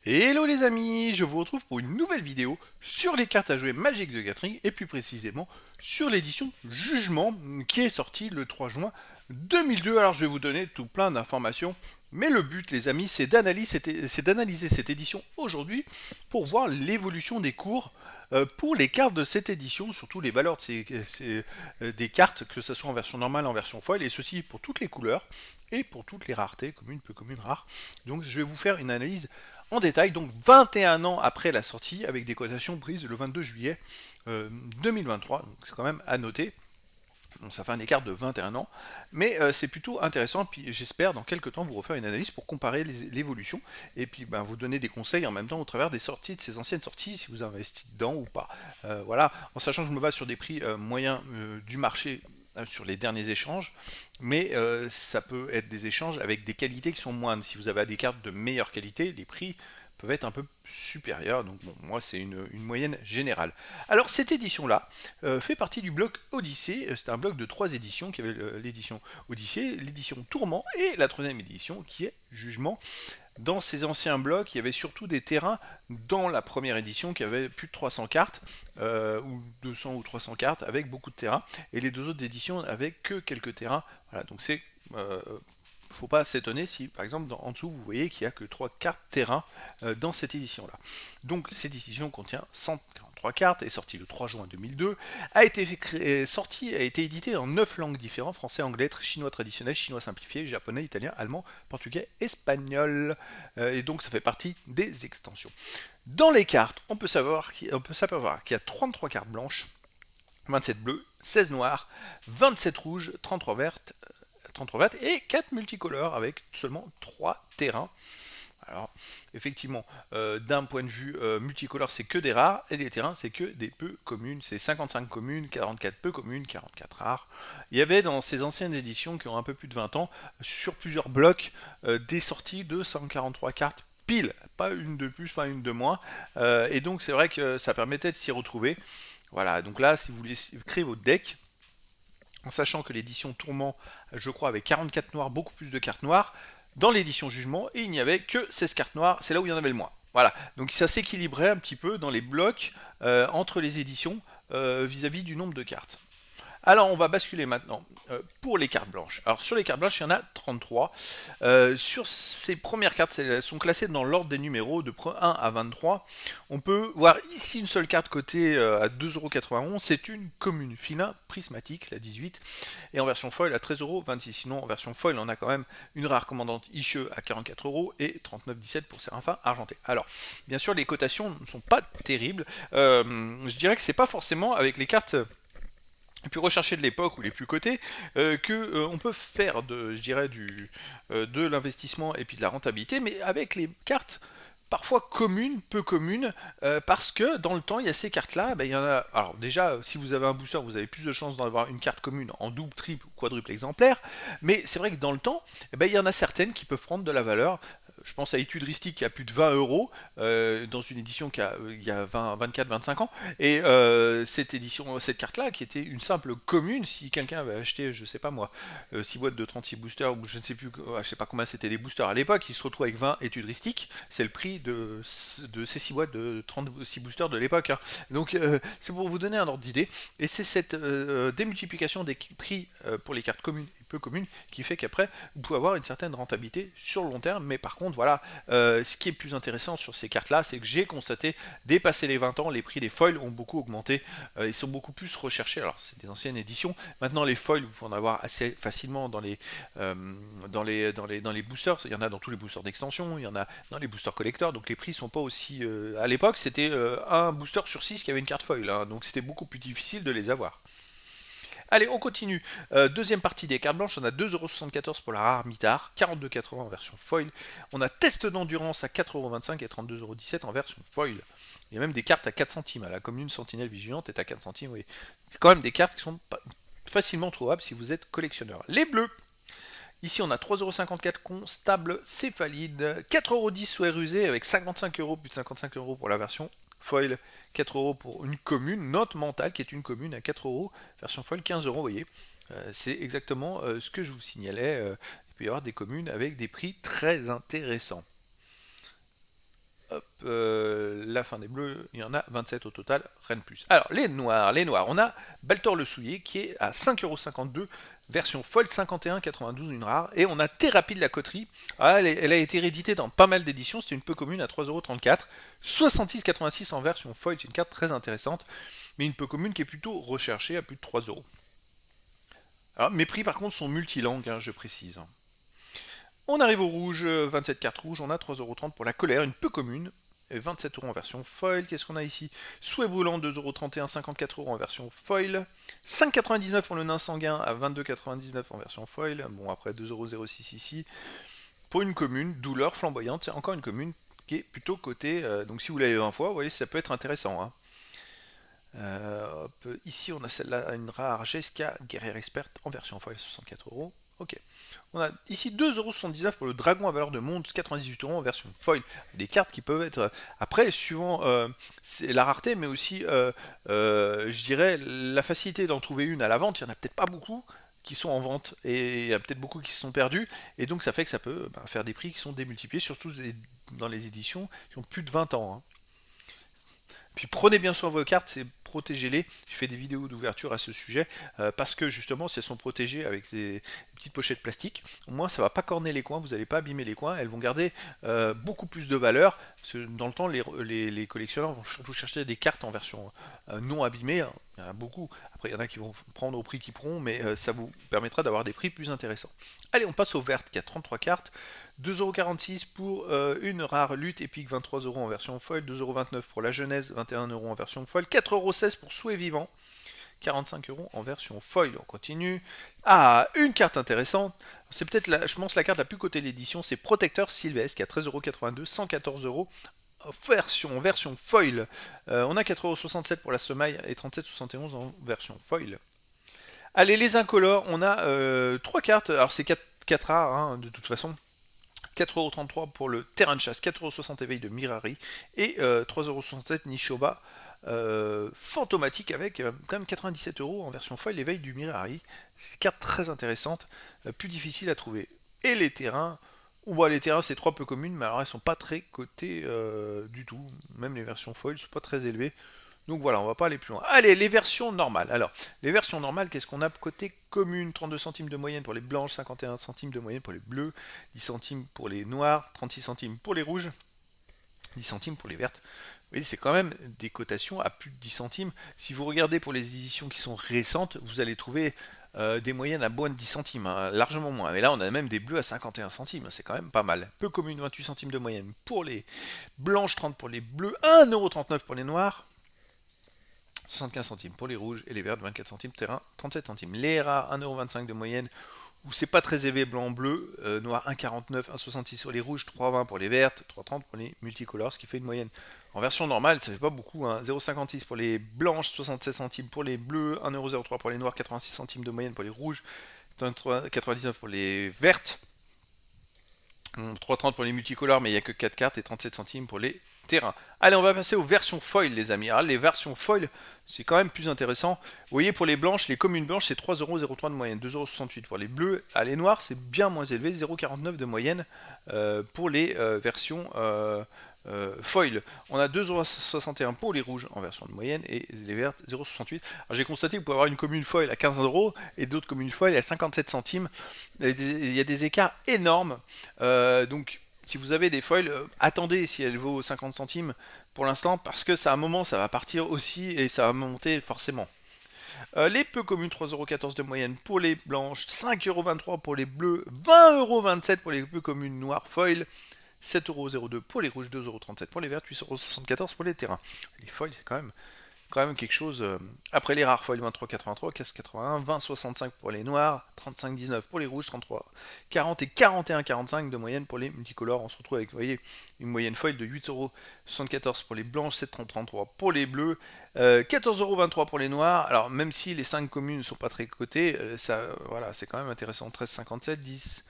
Hello les amis, je vous retrouve pour une nouvelle vidéo sur les cartes à jouer Magic the Gathering et plus précisément sur l'édition Jugement qui est sortie le 3 juin 2002. Alors je vais vous donner tout plein d'informations, mais le but les amis c'est d'analyser cette édition aujourd'hui pour voir l'évolution des cours pour les cartes de cette édition, surtout les valeurs de des cartes, que ce soit en version normale, en version foil, et ceci pour toutes les couleurs et pour toutes les raretés, communes, peu communes, rares. Donc je vais vous faire une analyse en détail, donc 21 ans après la sortie, avec des cotations prises le 22 juillet 2023, donc c'est quand même à noter. Bon, ça fait un écart de 21 ans, mais c'est plutôt intéressant, puis j'espère dans quelques temps vous refaire une analyse pour comparer l'évolution, et puis ben, vous donner des conseils en même temps au travers des sorties, de ces anciennes sorties, si vous avez investi dedans ou pas. Voilà, en sachant que je me base sur des prix moyens du marché sur les derniers échanges, mais ça peut être des échanges avec des qualités qui sont moindres. Si vous avez des cartes de meilleure qualité, les prix peuvent être un peu supérieurs, donc bon, moi c'est une moyenne générale. Alors cette édition-là fait partie du bloc Odyssée, c'est un bloc de 3 éditions, qui avait l'édition Odyssée, l'édition Tourment et la troisième édition qui est Jugement. Dans ces anciens blocs, il y avait surtout des terrains dans la première édition qui avait plus de 300 cartes, ou 200 ou 300 cartes, avec beaucoup de terrains, et les deux autres éditions n'avaient que quelques terrains. Voilà, donc c'est faut pas s'étonner si, par exemple, en dessous, vous voyez qu'il n'y a que 3 cartes terrain dans cette édition-là. Donc, cette édition contient 143 cartes, est sortie le 3 juin 2002, a été sortie, a été éditée en 9 langues différentes, français, anglais, chinois traditionnel, chinois simplifié, japonais, italien, allemand, portugais, espagnol. Et donc, ça fait partie des extensions. Dans les cartes, on peut savoir qu'il y a 33 cartes blanches, 27 bleues, 16 noires, 27 rouges, 33 vertes et 4 multicolores avec seulement 3 terrains. Alors, effectivement, d'un point de vue multicolore, c'est que des rares, et les terrains, c'est que des peu communes. C'est 55 communes, 44 peu communes, 44 rares. Il y avait dans ces anciennes éditions qui ont un peu plus de 20 ans, sur plusieurs blocs, des sorties de 143 cartes pile, pas une de plus, pas une de moins. Et donc, c'est vrai que ça permettait de s'y retrouver. Voilà, donc là, si vous voulez créer votre deck, en sachant que l'édition Tourment, je crois, avait 44 noirs, beaucoup plus de cartes noires, dans l'édition Jugement, et il n'y avait que 16 cartes noires, c'est là où il y en avait le moins. Voilà, donc ça s'équilibrait un petit peu dans les blocs entre les éditions vis-à-vis du nombre de cartes. Alors, on va basculer maintenant pour les cartes blanches. Alors, sur les cartes blanches, il y en a 33. Sur ces premières cartes, elles sont classées dans l'ordre des numéros de 1 à 23. On peut voir ici une seule carte cotée à 2,91€. C'est une commune filin prismatique, la 18. Et en version foil à 13,26€. Sinon, en version foil, on a quand même une rare commandante Isheux à 44€ et 39,17€ pour Séraphin argenté. Alors, bien sûr, les cotations ne sont pas terribles. Je dirais que c'est pas forcément avec les cartes les plus recherchés de l'époque ou les plus cotés, que on peut faire de, je dirais, de l'investissement et puis de la rentabilité, mais avec les cartes parfois communes, peu communes, parce que dans le temps, il y a ces cartes-là, ben, il y en a. Alors déjà, si vous avez un booster, vous avez plus de chances d'avoir une carte commune en double, triple ou quadruple exemplaire, mais c'est vrai que dans le temps, eh ben, il y en a certaines qui peuvent prendre de la valeur. Je pense à Étude Ristique qui a plus de 20€ dans une édition qui a, il y a 24-25 ans. Et cette édition, cette carte-là, qui était une simple commune, si quelqu'un avait acheté, je sais pas moi, 6 boîtes de 36 boosters, ou je ne sais plus, je sais pas combien c'était des boosters à l'époque, il se retrouve avec 20 études ristiques, c'est le prix de ces 6 boîtes de 36 boosters de l'époque. Hein. Donc c'est pour vous donner un ordre d'idée. Et c'est cette démultiplication des prix pour les cartes communes et peu communes qui fait qu'après, vous pouvez avoir une certaine rentabilité sur le long terme, mais par contre, voilà, ce qui est plus intéressant sur ces cartes-là, c'est que j'ai constaté, dépasser les 20 ans, les prix des foils ont beaucoup augmenté, ils sont beaucoup plus recherchés. Alors, c'est des anciennes éditions. Maintenant, les foils, vous pouvez en avoir assez facilement dans les boosters. Il y en a dans tous les boosters d'extension, il y en a dans les boosters collecteurs, donc les prix sont pas aussi. À l'époque, c'était un booster sur 6 qui avait une carte foil, hein, donc c'était beaucoup plus difficile de les avoir. Allez, on continue. Deuxième partie des cartes blanches, on a 2,74€ pour la rare mitard, 42,80€ en version foil. On a test d'endurance à 4,25€ et 32,17€ en version foil. Il y a même des cartes à 4 centimes. La commune sentinelle vigilante est à 4 centimes. Oui. Il y a quand même des cartes qui sont facilement trouvables si vous êtes collectionneur. Les bleus. Ici, on a 3,54€ constable céphalide, 4,10€ sous air usé avec 55€, plus de 55€ pour la version foil, 4€ pour une commune, note mentale qui est une commune à 4€, version foil 15€, vous voyez. C'est exactement ce que je vous signalais. Il peut y avoir des communes avec des prix très intéressants. la fin des bleus, il y en a 27 au total, rien de plus. Alors, les noirs, on a Baltor le Souillé qui est à 5,52€, version foil 51,92, une rare, et on a Thérapie de la Coterie. Ah, elle a été rééditée dans pas mal d'éditions, c'était une peu commune à 3,34€, 66,86 en version foil, c'est une carte très intéressante, mais une peu commune qui est plutôt recherchée à plus de 3€. Alors, mes prix par contre sont multilangues, hein, je précise. On arrive au rouge, 27 cartes rouges, on a 3,30€ pour la colère, une peu commune, et 27€ en version foil. Qu'est-ce qu'on a ici? Souhait brûlant, 2,31€, 54€ en version foil. 5,99€ pour le nain sanguin à 22,99€ en version foil. Bon, après 2,06€ ici. Pour une commune, douleur flamboyante, c'est encore une commune qui est plutôt cotée. Donc si vous l'avez 20 fois, vous voyez, ça peut être intéressant. Hein. Ici, on a celle-là, une rare Jeska, guerrière experte en version foil, 64€. Ok. On a ici 2,79€ pour le dragon à valeur de monde, 98€ en version foil. Des cartes qui peuvent être, après, suivant la rareté, mais aussi, je dirais, la facilité d'en trouver une à la vente. Il n'y en a peut-être pas beaucoup qui sont en vente, et il y a peut-être beaucoup qui se sont perdus, et donc ça fait que ça peut faire des prix qui sont démultipliés, surtout dans les éditions qui ont plus de 20 ans. Hein. Puis prenez bien soin de vos cartes, protégez-les. Je fais des vidéos d'ouverture à ce sujet parce que justement, si elles sont protégées avec des petites pochettes plastiques, au moins ça va pas corner les coins, vous n'allez pas abîmer les coins, elles vont garder beaucoup plus de valeur. Parce que dans le temps, les collectionneurs vont surtout chercher des cartes en version non abîmée. Hein. Il y en a beaucoup. Après, il y en a qui vont prendre au prix qu'ils pourront, mais ça vous permettra d'avoir des prix plus intéressants. Allez, on passe aux vertes qui a 33 cartes. 2,46€ pour une rare lutte épique, 23€ en version foil, 2,29€ pour la jeunesse, 21€ en version foil, 4,16€ pour souhait vivant, 45€ en version foil. On continue. Ah, une carte intéressante. C'est peut-être, je pense, la carte la plus cotée de l'édition, c'est Protecteur Sylvestre qui a 13,82€, 114€ version foil. On a 4,67€ pour la semaille et 37,71€ en version foil. Allez, les incolores, on a 3 cartes. Alors, c'est 4 rares, hein, de toute façon. 4,33€ pour le terrain de chasse, 4,60€ éveil de Mirari et 3,67€ Nishoba fantomatique avec quand même 97€ en version foil l'éveil du Mirari. C'est une carte très intéressante, plus difficile à trouver. Et les terrains, les terrains c'est 3 peu communes, mais alors elles sont pas très cotées du tout. Même les versions foil sont pas très élevées. Donc voilà, on va pas aller plus loin. Allez, les versions normales. Alors, les versions normales, qu'est-ce qu'on a côté commune? 32 centimes de moyenne pour les blanches, 51 centimes de moyenne pour les bleus, 10 centimes pour les noirs, 36 centimes pour les rouges, 10 centimes pour les vertes. Vous voyez, c'est quand même des cotations à plus de 10 centimes. Si vous regardez pour les éditions qui sont récentes, vous allez trouver des moyennes à moins de 10 centimes, hein, largement moins. Mais là, on a même des bleus à 51 centimes, c'est quand même pas mal. Peu commune, 28 centimes de moyenne pour les blanches, 30 pour les bleus, 1,39€ pour les noirs. 75 centimes pour les rouges et les verts, 24 centimes, terrain 37 centimes. Les rares, 1,25€ de moyenne, où c'est pas très élevé, blanc, bleu, noir 1,49€, 1,66€ sur les rouges, 3,20€ pour les vertes, 3,30€ pour les multicolores, ce qui fait une moyenne. En version normale, ça fait pas beaucoup, hein. 0,56€ pour les blanches, 67 centimes pour les bleus, 1,03€ pour les noirs, 86 centimes de moyenne pour les rouges, 99 pour les vertes, 3,30€ pour les multicolores, mais il n'y a que 4 cartes et 37 centimes pour les terrain. Allez, on va passer aux versions foil, les amis. Alors, les versions foil, c'est quand même plus intéressant. Vous voyez, pour les blanches, les communes blanches, c'est 3,03€ de moyenne, 2,68€ pour les bleus. À les noirs, c'est bien moins élevé, 0,49€ de moyenne pour les versions foil. On a 2,61€ pour les rouges en version de moyenne et les vertes 0,68€. Alors j'ai constaté que vous pouvez avoir une commune foil à 15€ et d'autres communes foil à 57 centimes. Il y a des écarts énormes. Donc si vous avez des foils, attendez si elle vaut 50 centimes pour l'instant, parce que ça à un moment ça va partir aussi et ça va monter forcément. Les peu communes, 3,14€ de moyenne pour les blanches, 5,23€ pour les bleus, 20,27€ pour les peu communes noires foil, 7,02€ pour les rouges, 2,37€ pour les verts, 8,74€ pour les terrains. Les foils, c'est quand même quelque chose. Après les rares foils, 23,83, 15,81, 20,65 pour les noirs, 35,19 pour les rouges, 33, 40 et 41,45 de moyenne pour les multicolores. On se retrouve avec, vous voyez, une moyenne foil de 8,74€ pour les blanches, 7,33 pour les bleus, 14,23€ pour les noirs. Alors même si les 5 communes ne sont pas très cotées, voilà, c'est quand même intéressant. 13,57, 10,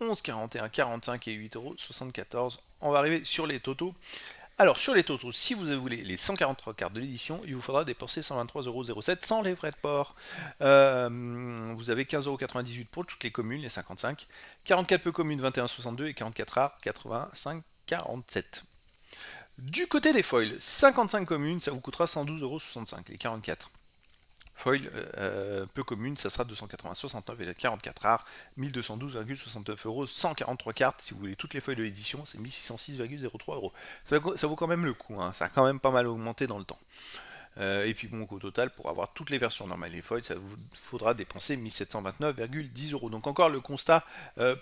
11, 41, 45 et 8,74€. On va arriver sur les totaux. Alors, sur les totaux, si vous voulez les 143 cartes de l'édition, il vous faudra dépenser 123,07€ sans les frais de port. Vous avez 15,98€ pour toutes les communes, les 55. 44 peu communes, 21,62 et 44 rares, 85,47. Du côté des foils, 55 communes, ça vous coûtera 112,65 €, les 44. Foil peu commune, ça sera 280,69 et 44 rares, 1212,69 €, 143 cartes. Si vous voulez toutes les feuilles de l'édition, c'est 1606,03 €. Ça vaut quand même le coup, hein. Ça a quand même pas mal augmenté dans le temps. Et puis bon, au total, pour avoir toutes les versions normales et foil, ça vous faudra dépenser 1729,10 €. Donc encore le constat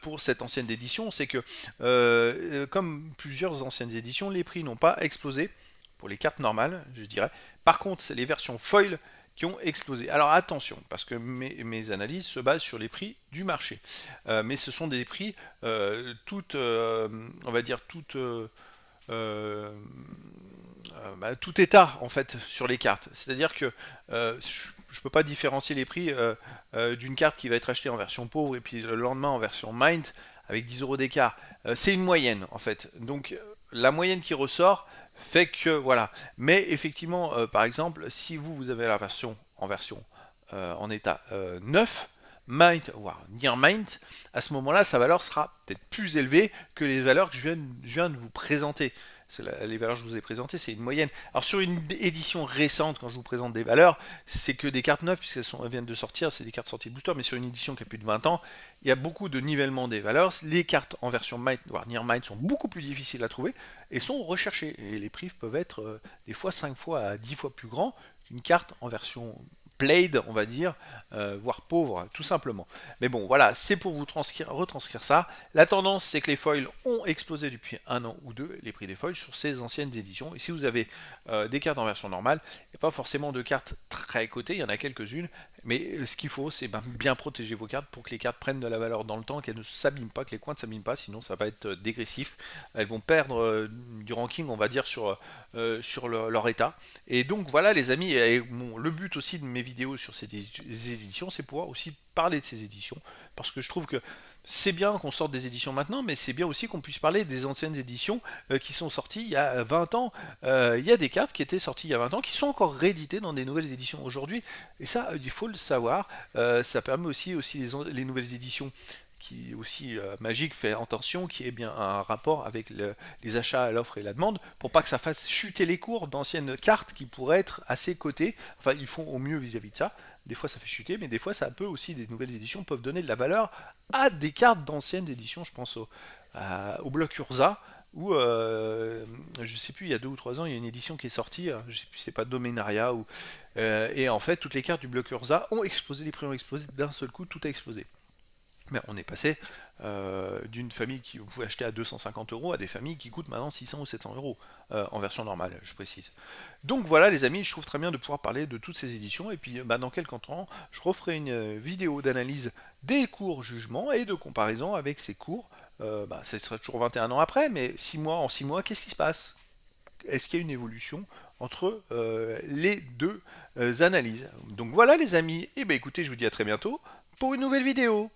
pour cette ancienne édition, c'est que comme plusieurs anciennes éditions, les prix n'ont pas explosé pour les cartes normales, je dirais. Par contre, c'est les versions foil qui ont explosé. Alors attention, parce que mes analyses se basent sur les prix du marché. Mais ce sont des prix toutes, on va dire, toutes... tout état en fait sur les cartes. C'est-à-dire que je peux pas différencier les prix d'une carte qui va être achetée en version pauvre et puis le lendemain en version Mind avec 10 € d'écart. C'est une moyenne en fait. Donc la moyenne qui ressort fait que voilà. Mais effectivement, par exemple, si vous avez la version en état neuf, Mind, voire Near Mind, à ce moment-là, sa valeur sera peut-être plus élevée que les valeurs que je viens de vous présenter. Les valeurs que je vous ai présentées, c'est une moyenne. Alors sur une édition récente, quand je vous présente des valeurs, c'est que des cartes neuves, puisqu'elles viennent de sortir, c'est des cartes sorties de booster, mais sur une édition qui a plus de 20 ans, il y a beaucoup de nivellement des valeurs. Les cartes en version Might, voire Near Might, sont beaucoup plus difficiles à trouver et sont recherchées. Et les prix peuvent être des fois 5 fois à 10 fois plus grands qu'une carte en version played, on va dire, voire pauvre, tout simplement. Mais bon, voilà, c'est pour vous retranscrire ça. La tendance, c'est que les foils ont explosé depuis un an ou deux, les prix des foils, sur ces anciennes éditions. Et si vous avez des cartes en version normale, il n'y a pas forcément de cartes très cotées, il y en a quelques-unes, mais ce qu'il faut, c'est bien protéger vos cartes pour que les cartes prennent de la valeur dans le temps, qu'elles ne s'abîment pas, que les coins ne s'abîment pas, sinon ça va être dégressif. Elles vont perdre du ranking, on va dire, sur leur état. Et donc voilà les amis, et bon, le but aussi de mes vidéos sur ces éditions, c'est pouvoir aussi parler de ces éditions, parce que je trouve que c'est bien qu'on sorte des éditions maintenant, mais c'est bien aussi qu'on puisse parler des anciennes éditions qui sont sorties il y a 20 ans. Il y a des cartes qui étaient sorties il y a 20 ans, qui sont encore rééditées dans des nouvelles éditions aujourd'hui, et ça, il faut le savoir. Ça permet aussi les nouvelles éditions qui aussi magique, fait attention, qui est bien un rapport avec les achats, l'offre et la demande, pour pas que ça fasse chuter les cours d'anciennes cartes qui pourraient être assez cotées. Enfin, ils font au mieux vis-à-vis de ça. Des fois ça fait chuter, mais des fois ça peut aussi, des nouvelles éditions peuvent donner de la valeur à des cartes d'anciennes éditions. Je pense au bloc Urza, où je sais plus, il y a 2 ou 3 ans, il y a une édition qui est sortie, je sais plus, c'est pas Dominaria, et en fait toutes les cartes du bloc Urza ont explosé, les prix ont explosé d'un seul coup, tout a explosé. Mais on est passé d'une famille qui vous pouvez acheter à 250 € à des familles qui coûtent maintenant 600 ou 700 € en version normale, je précise. Donc voilà les amis, je trouve très bien de pouvoir parler de toutes ces éditions, et puis dans quelques temps, je referai une vidéo d'analyse des cours jugements et de comparaison avec ces cours. Ce sera toujours 21 ans après, mais en 6 mois, qu'est-ce qui se passe? Est-ce qu'il y a une évolution entre les deux analyses? Donc voilà les amis, et écoutez, je vous dis à très bientôt pour une nouvelle vidéo.